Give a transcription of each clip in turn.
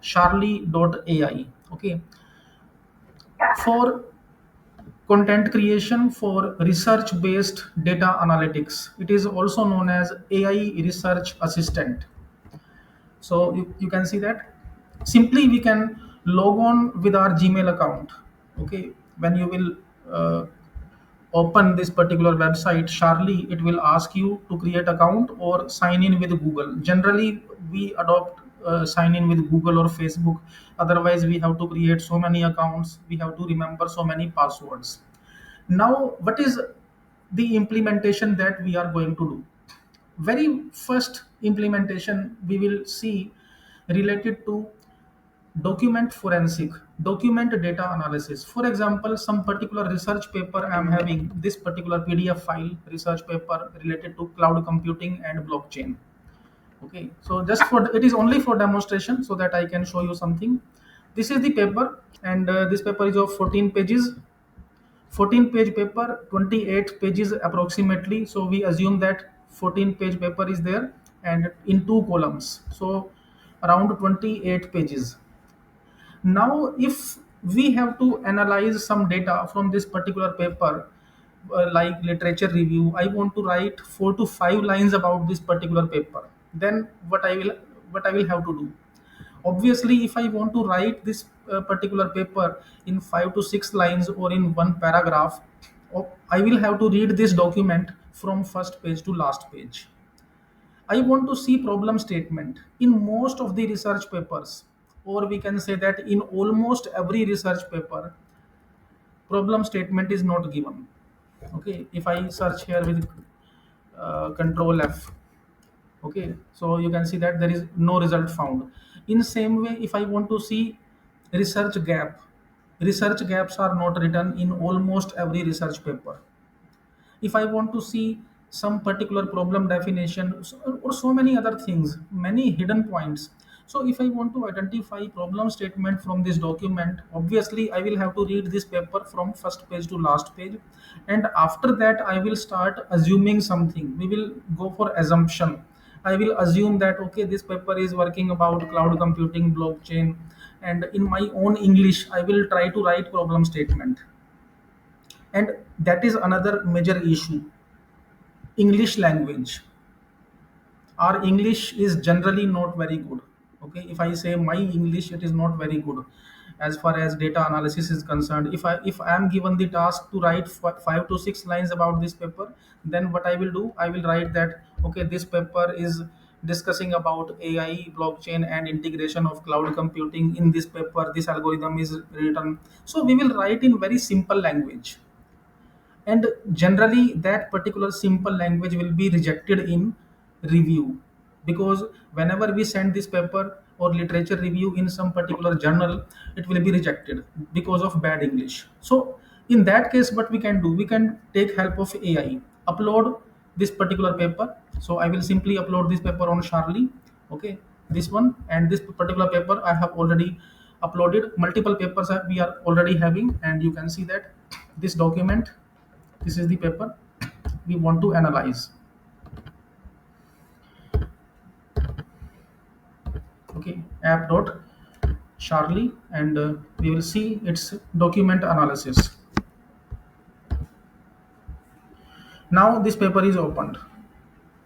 charlie.ai. Okay, for content creation for research based data analytics, it is also known as AI research assistant. So you can see that simply we can log on with our Gmail account. Okay, when you will open this particular website, Charlie, it will ask you to create account or sign in with Google. Generally, we adopt sign in with Google or Facebook. Otherwise, we have to create so many accounts. We have to remember so many passwords. Now, what is the implementation that we are going to do? Very first implementation we will see related to document forensic, document data analysis. For example, some particular research paper I am having, this particular PDF file research paper related to cloud computing and blockchain. Okay, so just for it is only for demonstration so that I can show you something. This is the paper, and this paper is of 14 pages. 14-page paper, 28 pages approximately. So we assume that 14-page paper is there and in two columns. So around 28 pages. Now, if we have to analyze some data from this particular paper, like literature review, I want to write 4 to 5 lines about this particular paper. Then what I will have to do? Obviously, if I want to write this particular paper in 5 to 6 lines or in one paragraph, I will have to read this document from first page to last page. I want to see problem statement in most of the research papers, or we can say that in almost every research paper, problem statement is not given. Okay, if I search here with control F, okay, so you can see that there is no result found. In same way, if I want to see research gap, research gaps are not written in almost every research paper. If I want to see some particular problem definition or so many other things, many hidden points. So if I want to identify problem statement from this document, obviously I will have to read this paper from first page to last page. And after that, I will start assuming something. We will go for assumption. I will assume that okay, this paper is working about cloud computing, blockchain, and in my own English, I will try to write problem statement. And that is another major issue. English language. Our English is generally not very good. Okay, if I say my English, it is not very good as far as data analysis is concerned. If I am given the task to write 5 to 6 lines about this paper, then what I will do, I will write that okay, this paper is discussing about AI, blockchain, and integration of cloud computing. In this paper, this algorithm is written. So we will write in very simple language, and generally that particular simple language will be rejected in review, because whenever we send this paper or literature review in some particular journal, it will be rejected because of bad English. So in that case, what we can do, we can take help of AI, upload this particular paper. So I will simply upload this paper on Charlie. Okay, this one, and this particular paper I have already uploaded. Multiple papers we are already having, and you can see that this document, this is the paper we want to analyze. Okay, app dot Charlie, and we will see its document analysis. Now this paper is opened.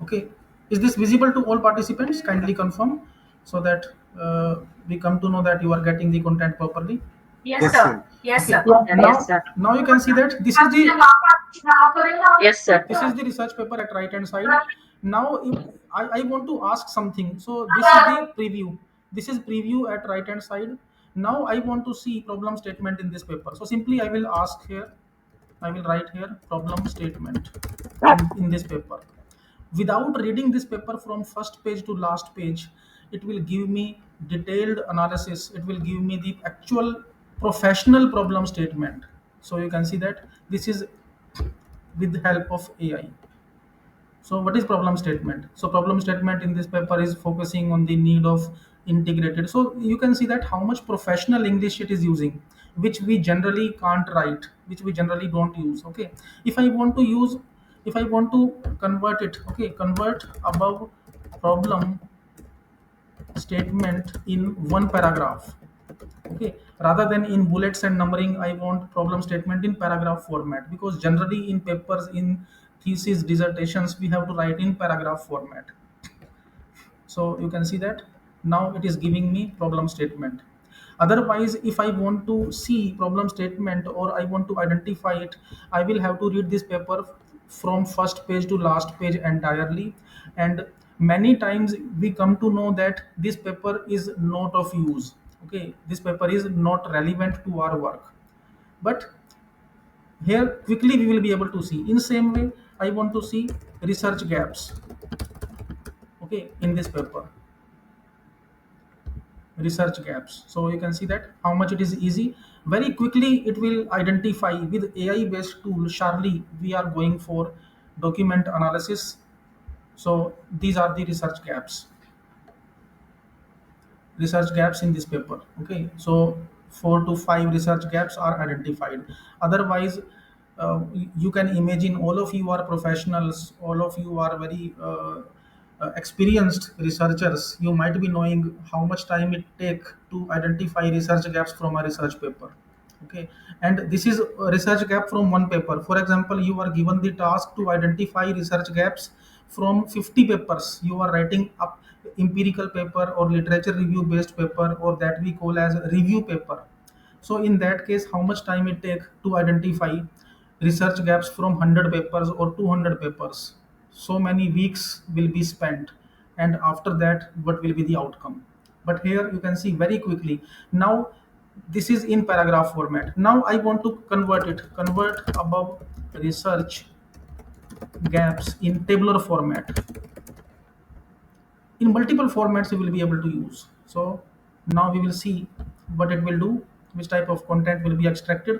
Okay, is this visible to all participants? Kindly confirm so that we come to know that you are getting the content properly. Yes, Yes, sir. sir. Yes, Okay, sir. now now you can see that Yes, sir. this is the research paper at right hand side. Now if I want to ask something, so this is the preview. This is preview at right hand side. Now I want to see problem statement in this paper. So simply I will ask here, I will write here problem statement in this paper. Without reading this paper from first page to last page, it will give me detailed analysis. It will give me the actual professional problem statement. So you can see that this is with the help of AI. So what is problem statement? So problem statement in this paper is focusing on the need of integrated. So you can see that how much professional English it is using, which we generally can't write, which we generally don't use. Okay. If I want to use, if I want to convert it, okay, convert above problem statement in one paragraph. Okay, rather than in bullets and numbering, I want problem statement in paragraph format, because generally in papers, in thesis, dissertations, we have to write in paragraph format. So you can see that now it is giving me problem statement. Otherwise, if I want to see problem statement or I want to identify it, I will have to read this paper from first page to last page entirely. And many times we come to know that this paper is not of use. Okay, this paper is not relevant to our work. But here quickly we will be able to see. In same way, I want to see research gaps, okay, in this paper. Research gaps, so you can see that how much it is easy. Very quickly it will identify with AI based tool. Surely we are going for document analysis. So these are the research gaps in this paper. Okay, so 4 to 5 research gaps are identified. Otherwise, you can imagine, all of you are professionals, all of you are very experienced researchers. You might be knowing how much time it take to identify research gaps from a research paper. Okay, and this is a research gap from one paper. For example, you are given the task to identify research gaps from 50 papers. You are writing up empirical paper or literature review based paper, or that we call as review paper. So in that case, how much time it take to identify research gaps from 100 papers or 200 papers? So many weeks will be spent, and after that, what will be the outcome? But here you can see very quickly. Now this is in paragraph format. Now I want to convert above research gaps in tabular format. In multiple formats you will be able to use. So now we will see what it will do, which type of content will be extracted.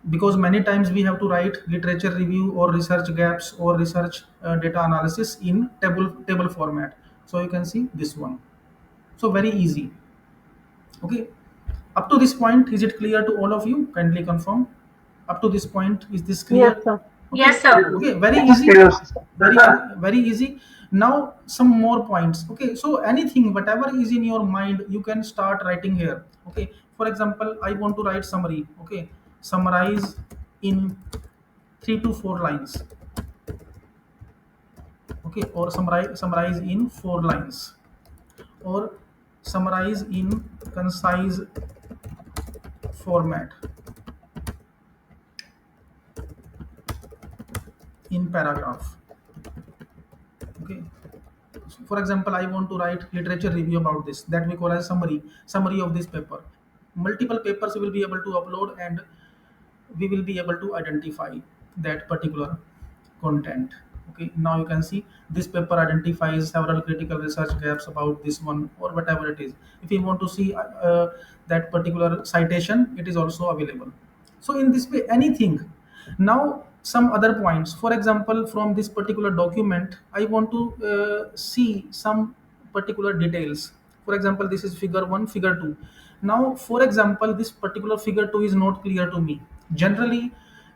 Because many times we have to write literature review or research gaps or research data analysis in table format. So you can see this one. So very easy. Okay, up to this point, is it clear to all of you? Kindly confirm. Up to this point, is this clear? Yes, sir. Okay. Yes, sir. Okay, very Yes, easy. yes. Very easy. Now some more points. Okay, so anything, whatever is in your mind, you can start writing here. Okay, for example, I want to write summary. Okay, summarize in 3 to 4 lines. Okay, or summarize in 4 lines, or summarize in concise format in paragraph. Okay, so for example, I want to write literature review about this, that we call as summary of this paper. Multiple papers we will be able to upload, and we will be able to identify that particular content. Okay, now you can see this paper identifies several critical research gaps about this one, or whatever it is. If you want to see that particular citation, it is also available. So in this way, anything. Now some other points. For example, from this particular document, I want to see some particular details. For example, this is figure 1, figure 2. Now for example, this particular figure 2 is not clear to me. Generally,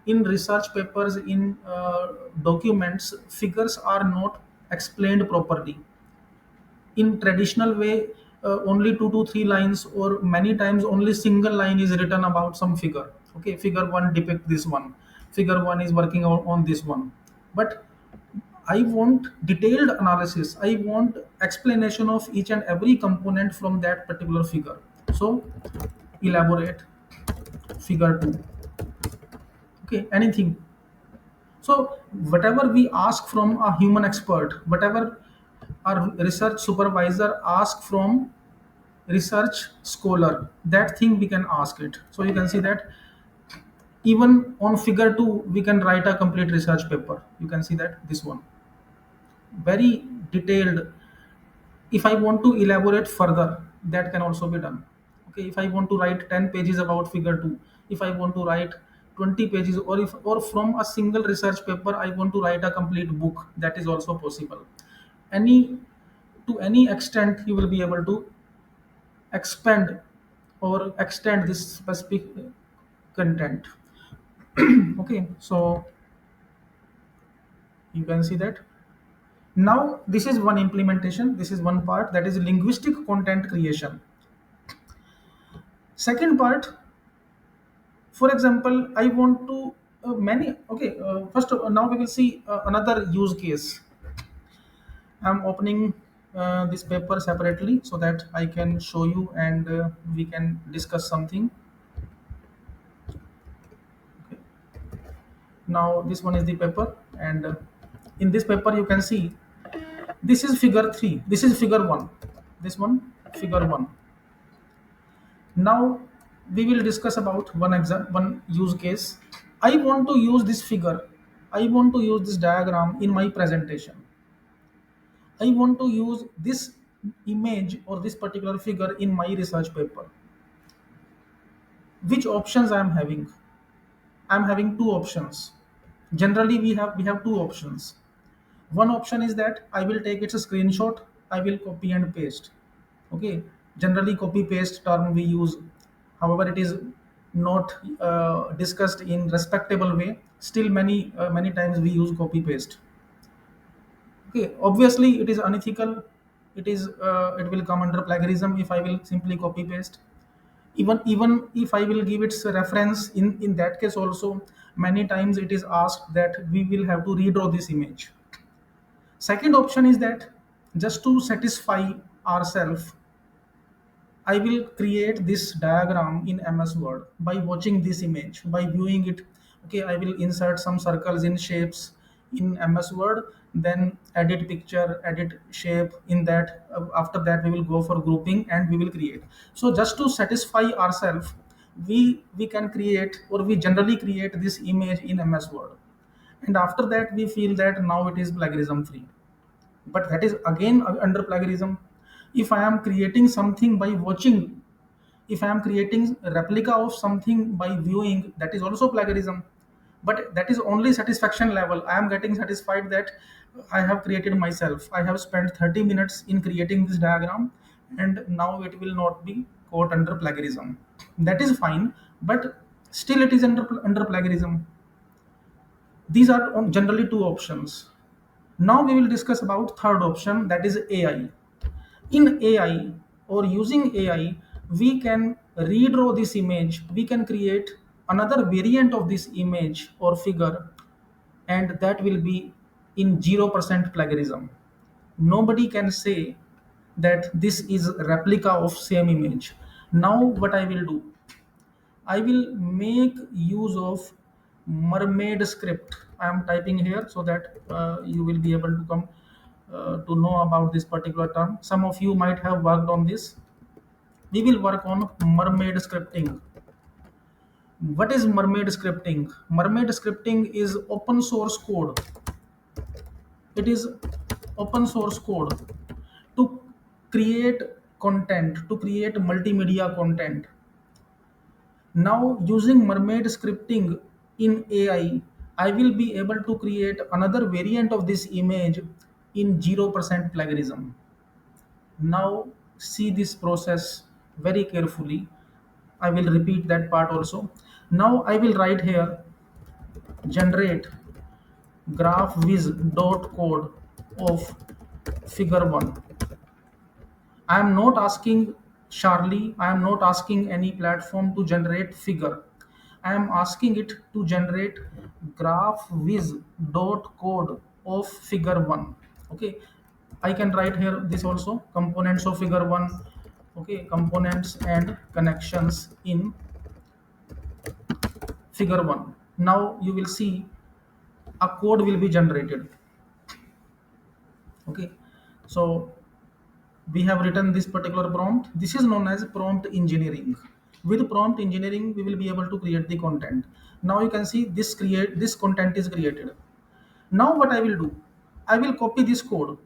in research papers, in documents, figures are not explained properly. In traditional way, only 2 to 3 lines, or many times only single line is written about some figure. Okay, figure 1 depict this one, figure 1 is working on this one. But I want detailed analysis, I want explanation of each and every component from that particular figure. So elaborate figure 2. Okay, anything. So whatever we ask from a human expert, whatever our research supervisor ask from research scholar, that thing we can ask it. So you can see that even on figure 2 we can write a complete research paper. You can see that this one very detailed. If I want to elaborate further, that can also be done. Okay, if I want to write 10 pages about figure 2, if I want to write 20 pages, or if, or from a single research paper I want to write a complete book, that is also possible. Any, to any extent you will be able to expand or extend this specific content. Okay, so you can see that Now this is one implementation, this is one part, that is linguistic content creation. Second part, for example, I want to many okay first now we will see another use case. I'm opening this paper separately so that I can show you, and we can discuss something. Now this one is the paper, and in this paper you can see this is figure 3, this is figure 1, this one figure 1. Now we will discuss about one use case. I want to use this figure, I want to use this diagram in my presentation. I want to use this image or this particular figure in my research paper. Which options I am having? I am having two options. Generally we have two options. One option is that I will take its a screenshot, I will copy and paste. Okay, generally copy paste term we use, however it is not discussed in respectable way. Still many times we use copy paste. Okay, obviously it is unethical. It will come under plagiarism if I will simply copy paste. Even if I will give its reference, in that case also many times it is asked that we will have to redraw this image. Second option is that just to satisfy ourselves, I will create this diagram in MS Word by watching this image, by viewing it. Okay, I will insert some circles in shapes in MS Word, then edit picture, edit shape in that. After that, we will go for grouping and we will create. So just to satisfy ourselves, we can create, or we generally create this image in MS Word. And after that, we feel that now it is plagiarism free, but that is again under plagiarism. If I am creating something by watching, if I am creating a replica of something by viewing, that is also plagiarism. But that is only satisfaction level, I am getting satisfied that I have created myself, I have spent 30 minutes in creating this diagram, and now it will not be caught under plagiarism. That is fine, but still it is under plagiarism. These are generally two options. Now we will discuss about third option, that is AI. In AI, or using AI, we can redraw this image, we can create another variant of this image or figure, and that will be in 0% plagiarism. Nobody can say that this is replica of same image. Now what I will do, I will make use of mermaid script. I am typing here so that you will be able to come to know about this particular term. Some of you might have worked on this. We will work on mermaid scripting. What is mermaid scripting? Mermaid scripting is open source code. It is open source code to create content, to create multimedia content. Now, using mermaid scripting in AI, I will be able to create another variant of this image in 0% plagiarism. Now, see this process very carefully. I will repeat that part also. Now, I will write here generate graphviz.code of figure 1. I am not asking Charlie, I am not asking any platform to generate figure. I am asking it to generate graphviz.code of figure 1. Okay, I can write here this also, components of figure 1. Okay, components and connections in figure 1. Now you will see a code will be generated. Okay, so we have written this particular prompt. This is known as prompt engineering. With prompt engineering, we will be able to create the content. Now you can see this content is created. Now what I will do, I will copy this code.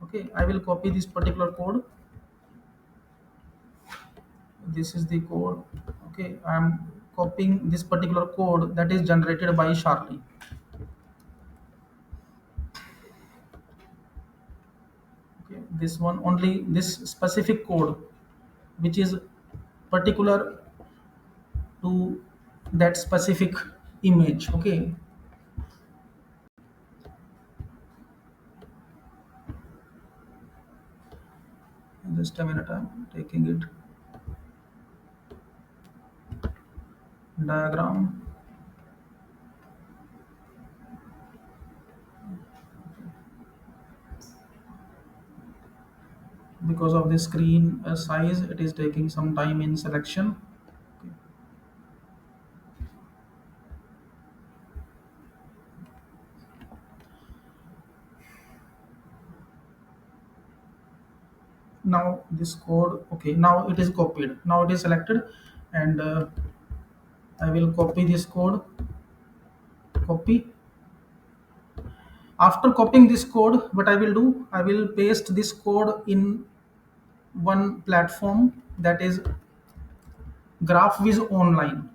Okay, I will copy this particular code. This is the code. Okay, I am copying this particular code that is generated by Charlie. Okay, this one only, this specific code which is particular to that specific image. Okay, Just a minute, I'm taking it. Diagram. Because of the screen size, it is taking some time in selection. Okay. Now this code, okay, now it is copied, now it is selected, and I will copy this code. Copy. After copying this code, what I will do, I will paste this code in one platform, that is GraphViz Online.